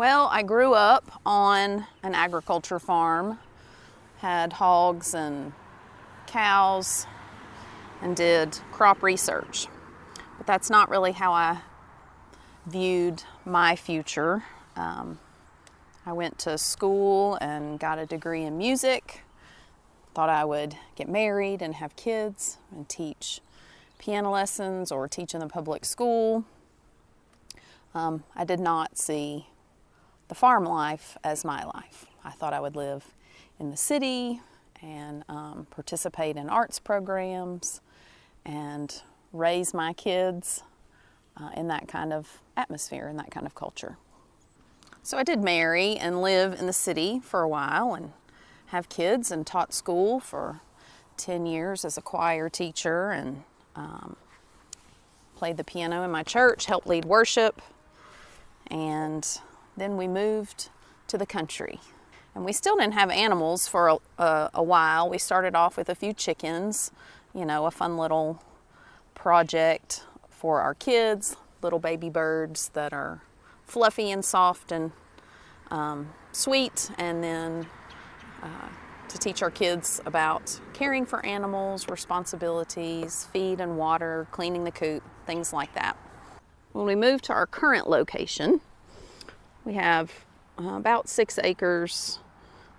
Well, I grew up on an agriculture farm, had hogs and cows, and did crop research. But that's not really how I viewed my future. I went to school and got a degree in music. Thought I would get married and have kids and teach piano lessons or teach in the public school. I did not see the farm life as my life. I thought I would live in the city and participate in arts programs and raise my kids in that kind of atmosphere, in that kind of culture. So I did marry and live in the city for a while and have kids and taught school for 10 years as a choir teacher and played the piano in my church, helped lead worship, and then we moved to the country. And we still didn't have animals for a while. We started off with a few chickens, a fun little project for our kids, little baby birds that are fluffy and soft and sweet, and then to teach our kids about caring for animals, responsibilities, feed and water, cleaning the coop, things like that. When we moved to our current location, we have about 6 acres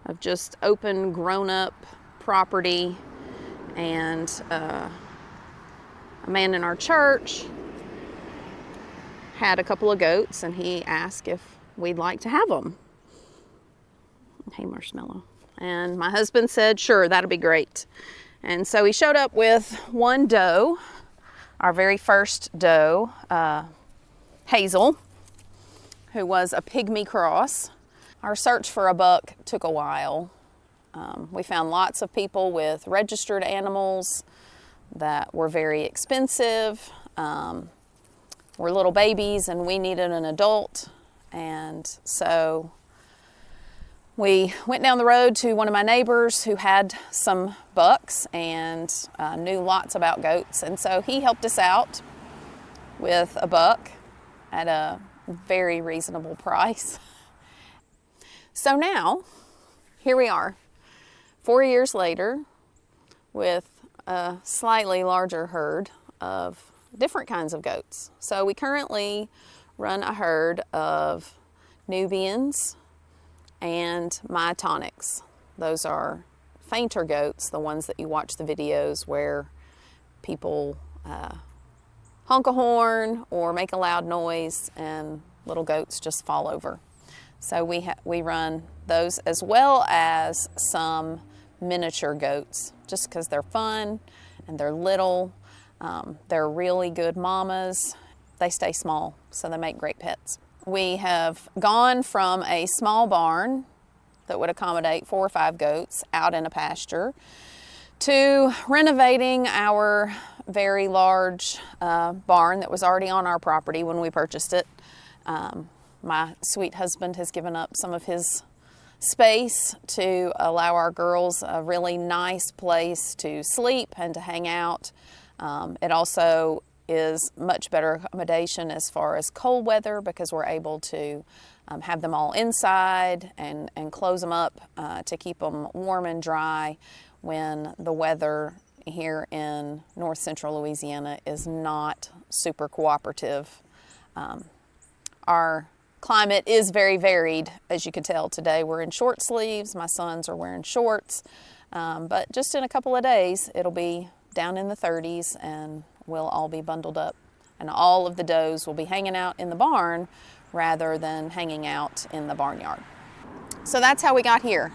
of just open, grown-up property, and a man in our church had a couple of goats, and he asked if we'd like to have them. Hey, Marshmallow. And my husband said, sure, that'll be great. And so he showed up with one doe, our very first doe, Hazel, who was a pygmy cross. Our search for a buck took a while. We found lots of people with registered animals that were very expensive, were little babies, and we needed an adult. And so we went down the road to one of my neighbors who had some bucks and knew lots about goats. And so he helped us out with a buck at a very reasonable price. So now, here we are, 4 years later, with a slightly larger herd of different kinds of goats. So we currently run a herd of Nubians and Myotonics. Those are fainter goats, the ones that you watch the videos where people honk a horn or make a loud noise and little goats just fall over. So we run those as well as some miniature goats just because they're fun and they're little. They're really good mamas. They stay small, so they make great pets. We have gone from a small barn that would accommodate 4 or 5 goats out in a pasture to renovating our very large barn that was already on our property when we purchased it. My sweet husband has given up some of his space to allow our girls a really nice place to sleep and to hang out. It also is much better accommodation as far as cold weather because we're able to have them all inside and close them up to keep them warm and dry when the weather here in north central Louisiana is not super cooperative. Our climate is very varied, as you can tell today. We're in short sleeves, my sons are wearing shorts, but just in a couple of days it'll be down in the 30s and we'll all be bundled up. And all of the does will be hanging out in the barn rather than hanging out in the barnyard. So that's how we got here.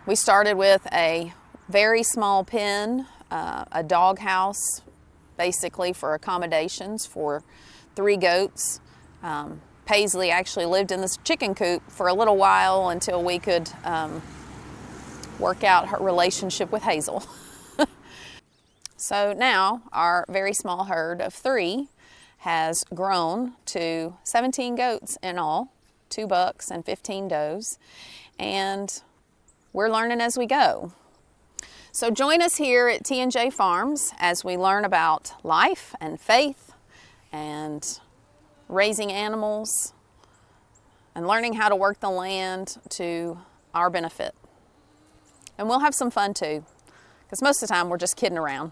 We started with a very small pen, a dog house, basically for accommodations for 3 goats. Paisley actually lived in this chicken coop for a little while until we could work out her relationship with Hazel. So now our very small herd of 3 has grown to 17 goats in all, 2 bucks and 15 does, and we're learning as we go. So join us here at T&J Farms as we learn about life and faith and raising animals and learning how to work the land to our benefit. And we'll have some fun too, because most of the time we're just kidding around.